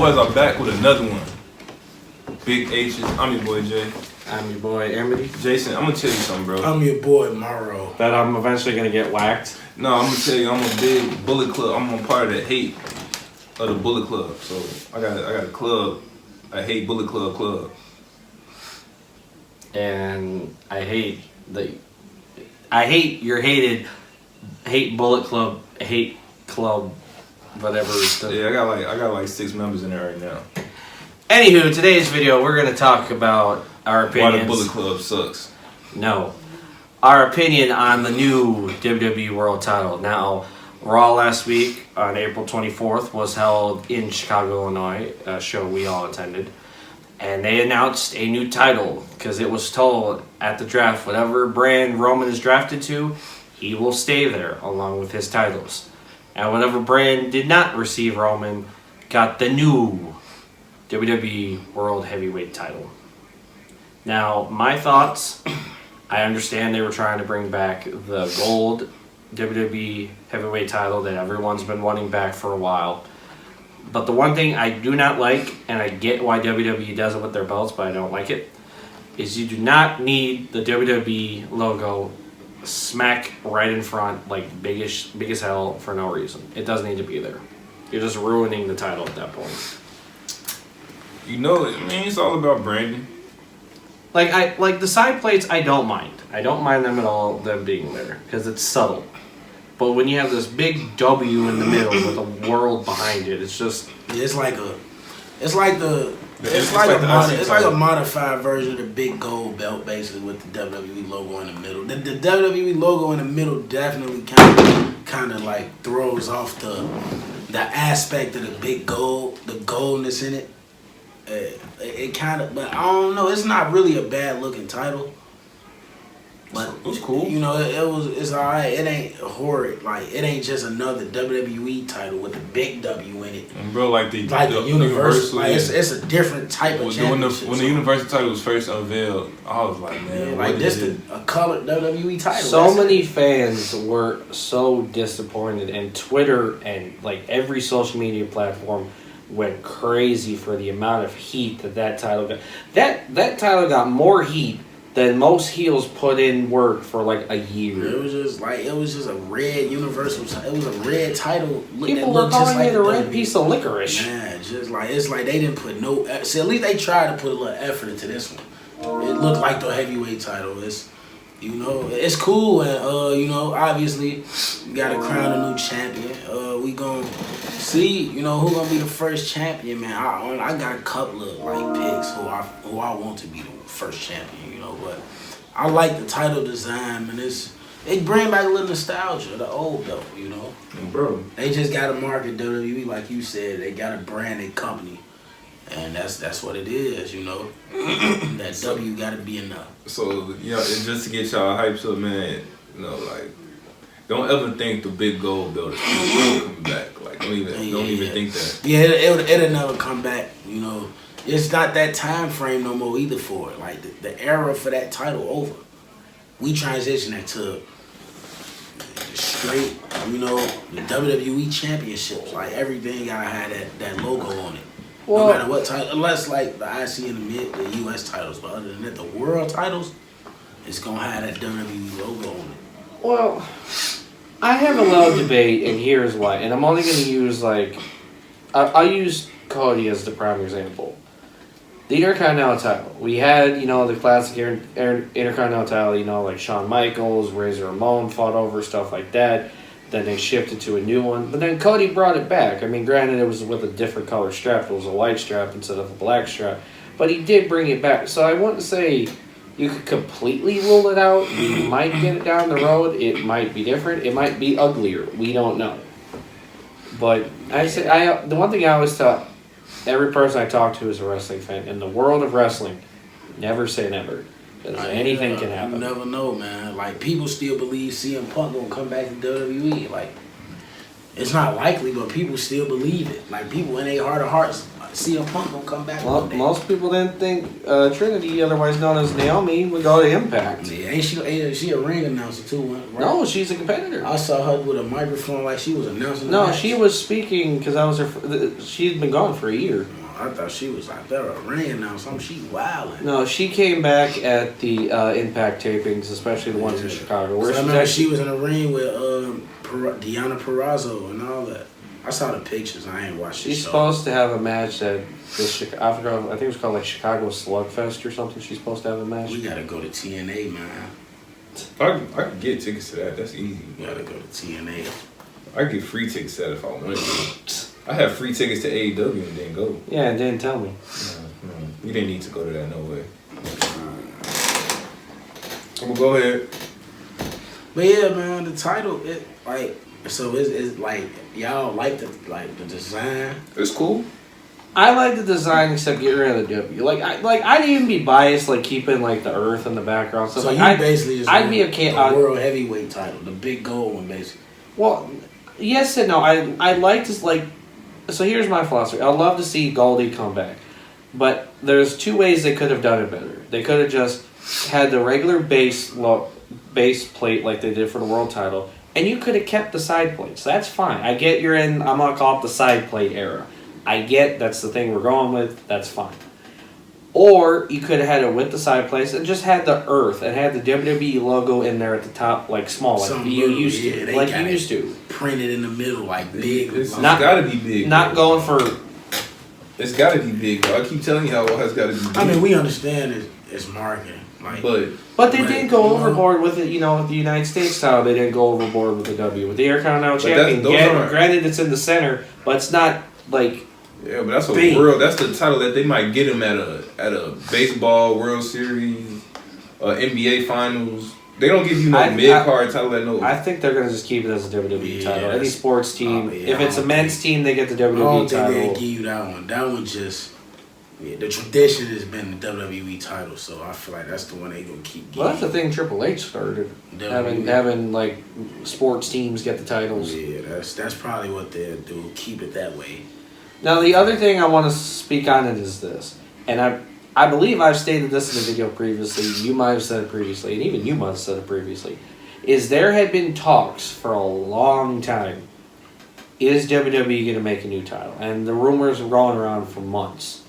boys are back with another one. Big H's. I'm your boy Jay. I'm your boy Amity. Jason, I'm gonna tell you something, bro. I'm your boy Morrow. That I'm eventually gonna get whacked. No, I'm gonna tell you, I'm a big Bullet Club. I'm a part of the hate of the Bullet Club. So I got a club, a hate Bullet Club. And I hate your hate Bullet Club, hate club, whatever. Yeah, I got like 6 members in there right now. Anywho, today's video we're gonna talk about our opinions. Why the Bullet Club sucks. No, our opinion on the new WWE World Title. Now, Raw last week on April 24th was held in Chicago, Illinois, a show we all attended. And they announced a new title because it was told at the draft, whatever brand Roman is drafted to, he will stay there along with his titles. And whatever brand did not receive Roman got the new WWE World Heavyweight title. Now, my thoughts, I understand they were trying to bring back the gold WWE Heavyweight title that everyone's been wanting back for a while. But the one thing I do not like, and I get why WWE does it with their belts, but I don't like it, is you do not need the WWE logo smack right in front, like big as hell, for no reason. It doesn't need to be there. You're just ruining the title at that point. You know, I mean, it's all about branding. Like the side plates, I don't mind. I don't mind them at all, them being there, because it's subtle. But when you have this big W in the middle with a world behind it, it's just It's like a modified version of the big gold belt, basically, with the WWE logo in the middle. The WWE logo in the middle definitely kind of like throws off the aspect of the big gold, the goldness in it. It kind of, but I don't know. It's not really a bad looking title. But it was cool. You know, it's alright. It ain't horrid. Like, it ain't just another WWE title with a big W in it. And bro, like the Universal. Like, it's a different type of championship. When the Universal title was first unveiled, I was like, man, yeah, like this a colored WWE title. So many fans were so disappointed, and Twitter and like every social media platform went crazy for the amount of heat that title got. That title got more heat than most heels put in work for like a year. It was just a red Universal. It was a red title. People were calling it a red piece of licorice. Man, just like it's like they didn't put no. See, at least they tried to put a little effort into this one. It looked like the heavyweight title. It's, you know, it's cool, and you know, obviously, we gotta crown a new champion. We gonna see, you know, who gonna be the first champion, man. I got a couple of like picks who I want to be the first champion, you know, but I like the title design, and it bring back a little nostalgia, the old belt, you know. Bro, they just gotta market WWE like you said. They gotta brand their company, and that's what it is, you know. That W gotta be enough. So yeah, it's just to get y'all hyped up, man. You know, like, don't ever think the big gold belt is coming back. Like, don't even think that. Yeah, it'll never come back. You know, it's not that time frame no more either for it. Like the era for that title over. We transitioned to straight, you know, the WWE championships. Like, everything gotta have that logo on it. Well, no matter what title, unless like the IC and the US titles, but other than that, the world titles, it's gonna have that WWE logo on it. Well, I have a little debate, and here's why. And I'm only going to use, like, I'll use Cody as the prime example. The Intercontinental title. We had, you know, the classic Intercontinental title, you know, like Shawn Michaels, Razor Ramon fought over, stuff like that. Then they shifted to a new one. But then Cody brought it back. I mean, granted, it was with a different color strap. It was a white strap instead of a black strap. But he did bring it back. So I wouldn't say you could completely rule it out. You might get it down the road. It might be different. It might be uglier. We don't know. But the one thing I always tell every person I talk to is a wrestling fan. In the world of wrestling, never say never. Because anything can happen. You never know, man. Like, people still believe CM Punk gonna come back to WWE. Like, it's not likely, but people still believe it. Like, people in their heart of hearts CM Punk gonna come back one day. Most people didn't think Trinity, otherwise known as Naomi, would go to Impact. Yeah, ain't she a ring announcer too? Right? No, she's a competitor. I saw her with a microphone like she was announcing. No, the match. she was speaking because that was her. She'd been gone for a year. I thought she was like there a ring announcer. She wilding. No, she came back at the Impact tapings, especially the ones in Chicago. Where I remember she was in a ring with Deonna Purrazzo and all that. I saw the pictures. I ain't watched the She's show. supposed to have a match at the I think it was called like Chicago Slugfest or something. She's supposed to have a match. We gotta go to TNA, man. I can get tickets to that. That's easy. We gotta go to TNA. I can get free tickets to that if I wanted to. I have free tickets to AEW and didn't go. Yeah, and didn't tell me. No. You didn't need to go to that, no way. I'm gonna go ahead. But yeah, man, the title, it's like y'all like the design. It's cool. I like the design except get rid of the W. I'd even be biased like keeping like the Earth in the background. So like, you basically just I'd be okay. the world heavyweight title, the big gold one, basically. Well, yes and no. I like to like. So here's my philosophy. I'd love to see Goldie come back, but there's two ways they could have done it better. They could have just had the regular base plate like they did for the world title, and you could have kept the side plates. That's fine. I get you're in. I'm gonna call it the side plate era. I get that's the thing we're going with. That's fine. Or you could have had it with the side plates and just had the Earth and had the WWE logo in there at the top, like small, like you used to, like you used to. Printed in the middle, like big. It's gotta be big. Not going for. It's gotta be big, though. I keep telling you how it's gotta be big. I mean, we understand it's marketing, like, but they didn't go overboard with it. You know, with the United States title, they didn't go overboard with the W. With the Intercontinental Champion, granted it's in the center, but it's not like. Yeah, but that's a world. That's the title that they might get him at a baseball World Series, NBA Finals. They don't give you no mid card title at no. I think they're gonna just keep it as a WWE title. Any sports team, if it's a men's team, they get the WWE title. I don't think they give you that one. That one just the tradition has been the WWE title, so I feel like that's the one they gonna keep. Well, that's the thing Triple H started having like sports teams get the titles. Yeah, that's probably what they'll do. Keep it that way. Now, the other thing I want to speak on it is this, and I believe I've stated this in the video previously, you might have said it previously, and even you might have said it previously, is there had been talks for a long time, is WWE going to make a new title? And the rumors were going around for months.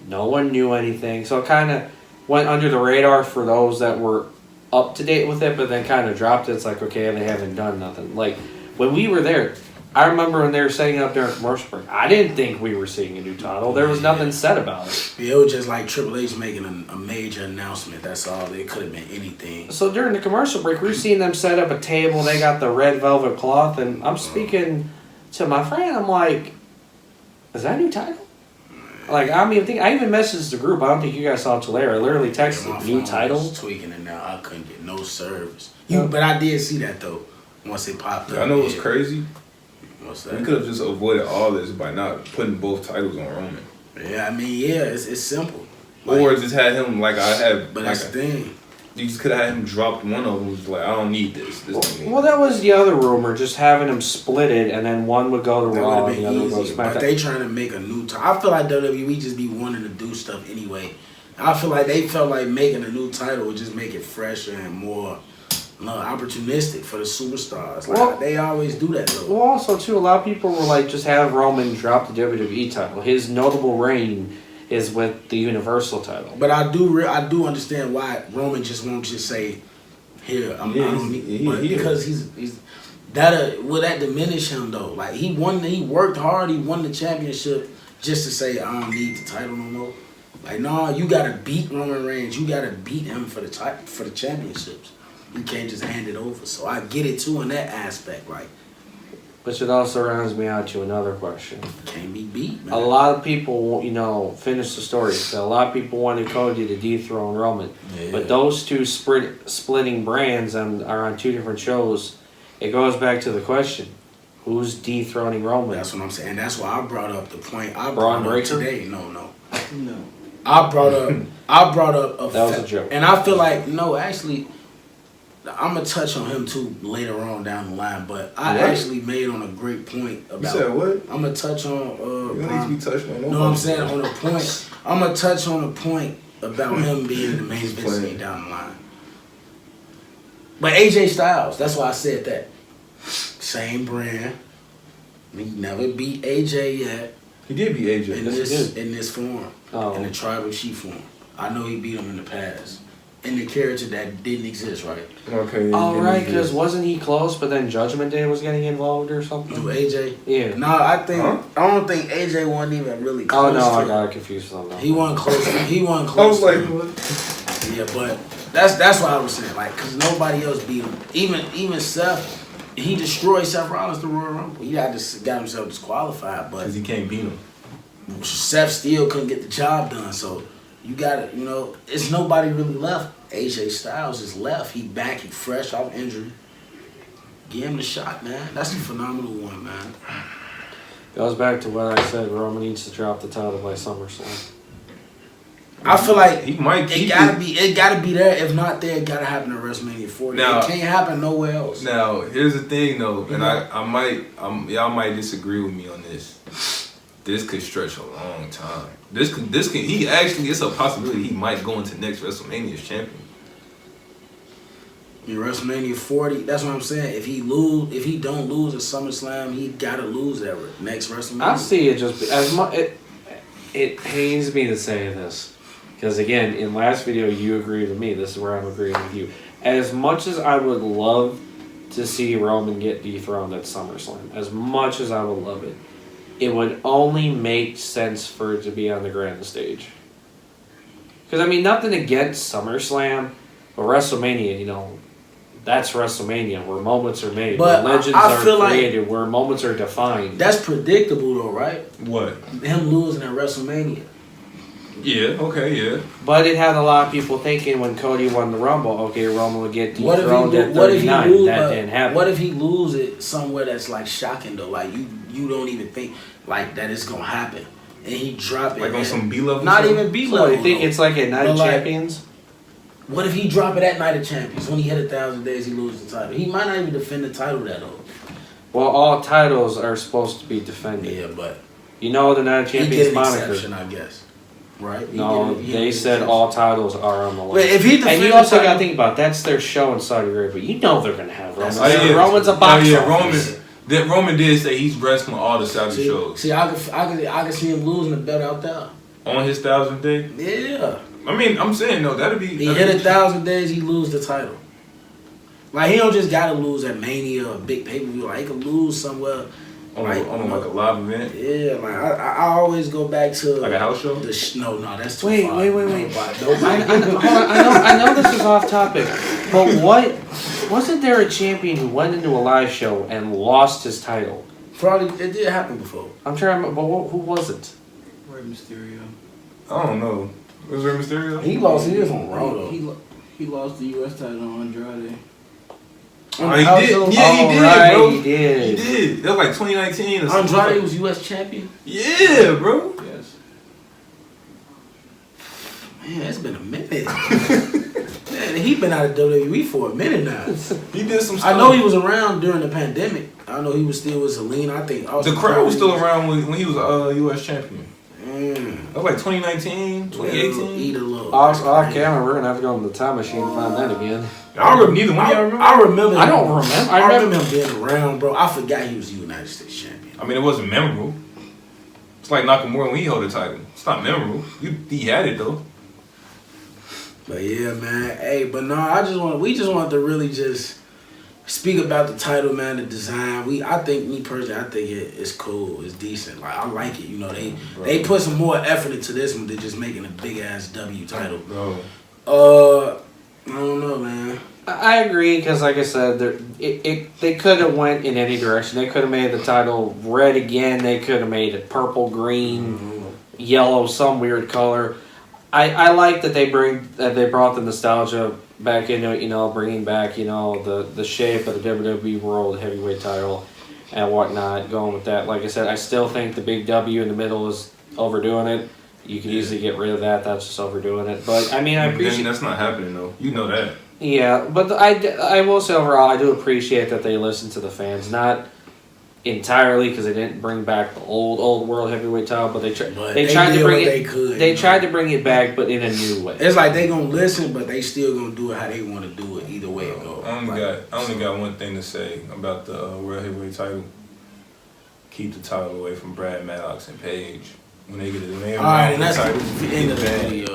No one knew anything, so it kind of went under the radar for those that were up to date with it, but then kind of dropped it. It's like, okay, they haven't done nothing. Like, when we were there, I remember when they were setting up during commercial break, I didn't think we were seeing a new title. There was nothing said about it. Yeah, it was just like Triple H making a major announcement. That's all. It could have been anything. So during the commercial break, we were seeing them set up a table. They got the red velvet cloth, and I'm speaking to my friend. I'm like, is that a new title? Like, I even messaged the group. I don't think you guys saw it till later. I literally texted new title. Was tweaking it now. I couldn't get no service. But I did see that though. Once it popped up. I know it's crazy. What's that? We could have just avoided all this by not putting both titles on Roman. Yeah, I mean, it's simple. Or just had him like I have. But that's the thing. You just could have had him dropped one of them. Like, I don't need this. Well, that was the other rumor, just having them split it, and then one would go to Raw and the other would go to SmackDown. But they trying to make a new title. I feel like WWE just be wanting to do stuff anyway. I feel like they felt like making a new title would just make it fresher and more opportunistic for the superstars. Like, they always do that though. Well, also too, a lot of people were like, just have Roman drop the WWE title. His notable reign is with the Universal title. But I do understand why Roman just won't just say, "Here, because he's that will that diminish him though? Like he worked hard, he won the championship just to say I don't need the title no more. Like no, you gotta beat Roman Reigns, you gotta beat him for the championships. You can't just hand it over. So I get it too in that aspect, like. Which it also rounds me out to another question. Can't be beat, man. A lot of people, finish the story. So a lot of people wanted Cody to dethrone Roman. Yeah. But those two splitting brands are on two different shows. It goes back to the question, who's dethroning Roman? That's what I'm saying. That's why I brought up the point I brought up Breaker? Today. No. I brought up that was a joke. And I feel like, no, actually, I'm gonna touch on him too later on down the line, but I actually made on a great point about. You said what? I'm gonna touch on. You don't need to be touched on. No, I'm saying on a point. I'm gonna touch on a point about him being the main event down the line. But AJ Styles, that's why I said that. Same brand. He never beat AJ yet. He did beat AJ. In this form, in the Tribal Chief form. I know he beat him in the past. In the character that didn't exist, right? Okay. Oh, right, because wasn't he close, but then Judgment Day was getting involved or something? Who, AJ? Yeah. No, I don't think AJ wasn't even really close. Oh, no, I got confused on that. He wasn't close. He wasn't close. I was like, yeah, but that's what I was saying. Like, because nobody else beat him. Even Seth, he destroyed Seth Rollins the Royal Rumble. He got himself disqualified, but because he can't beat him. Seth still couldn't get the job done, so you got to, it's nobody really left. AJ Styles is left. He back. He fresh off injury. Give him the shot, man. That's a phenomenal one, man. Goes back to what I said. Roman needs to drop the title by SummerSlam. I feel like he might. It gotta be there. If not there, it gotta happen at WrestleMania 40. Now, it can't happen nowhere else. Now, here's the thing, though, and y'all might disagree with me on this. This could stretch a long time. It's a possibility he might go into next WrestleMania as champion. In WrestleMania 40, that's what I'm saying. If he don't lose at SummerSlam, he gotta lose at next WrestleMania. I see it just as much. It pains me to say this, because again, in last video you agreed with me. This is where I'm agreeing with you. As much as I would love to see Roman get dethroned at SummerSlam, as much as I would love it, it would only make sense for it to be on the grand stage. Because, I mean, nothing against SummerSlam, but WrestleMania, that's WrestleMania, where moments are made, but where legends are created, where moments are defined. That's predictable, though, right? What? Him losing at WrestleMania. Yeah, okay, yeah. But it had a lot of people thinking when Cody won the Rumble, okay, Roman would get dethroned at 39. That didn't happen. What if he lose it somewhere that's, like, shocking, though? Like, you don't even think, like, that it's going to happen. And he drop it. Like on some B-level? Not even B-level. So you think it's like at Night of Champions? What if he drop it at Night of Champions? When he hit 1,000 days, he loses the title. He might not even defend the title that old. Well, all titles are supposed to be defended. Yeah, but... the Night of Champions moniker. Exception, I guess. Right? No, they said all titles are on the line. But if he and you also got to think about that's their show in Saudi Arabia. You know they're going to have Roman. Roman's a box office. Roman did say he's wrestling all the Saudi shows. See, I could see him losing the belt out there. On his 1,000th day? Yeah. I mean, I'm saying, no, that'd be... He hit 1,000 days, he lose the title. Like, he don't just got to lose at Mania or big pay-per-view. Like, he could lose somewhere... On like a live event? Yeah, like, I always go back to... Like a house show? No, that's too Wait. far. I know this is off topic, but what... Wasn't there a champion who went into a live show and lost his title? Probably, it did happen before. I'm trying to remember, but who was it? Rey Mysterio. I don't know. Was Rey Mysterio? He lost his on Raw, though. He lost the U.S. title on Andrade. Oh, he did. Yeah, he did, right, bro. He did. He did. That was like 2019 or something. Andrade was U.S. champion? Yeah, bro. Yes. Man, it's been a minute. Man, he been out of WWE for a minute now. He did some stuff. I know he was around during the pandemic. I know he was still with Selena. I think the crowd was still around when he was U.S. champion. Mm. That was like 2019, 2018. Eat a little. Off camera, we're gonna have to go in the time machine and find that again. Neither one of y'all remember? I remember. I don't remember. I remember him being around, bro. I forgot he was the United States champion. I mean, it wasn't memorable. It's like Nakamura when he held the title. It's not memorable. He had it though. But yeah, man. Hey, but no, we just wanted to really just speak about the title, man, the design. I think it's cool. It's decent. Like, I like it. You know, they put some more effort into this one than just making a big ass W title. Bro. I don't know, man. I agree, because like I said, they could have went in any direction. They could have made the title red again. They could have made it purple, green, yellow, some weird color. I like that they brought the nostalgia back into it, bringing back, the shape of the WWE World Heavyweight title and whatnot, going with that. Like I said, I still think the big W in the middle is overdoing it. You can easily get rid of that. That's just overdoing it. But, I mean, I appreciate... That's not happening, though. You know that. Yeah, but I will say overall, I do appreciate that they listen to the fans. Not entirely because they didn't bring back the old world heavyweight title, but they tried to bring it. They tried to bring it back, but in a new way. It's like they gonna listen, but they still gonna do it how they want to do it. Either way it goes. I only got one thing to say about the world heavyweight title. Keep the title away from Brad Maddox and Paige when they get it. All right, and that's the end of the video.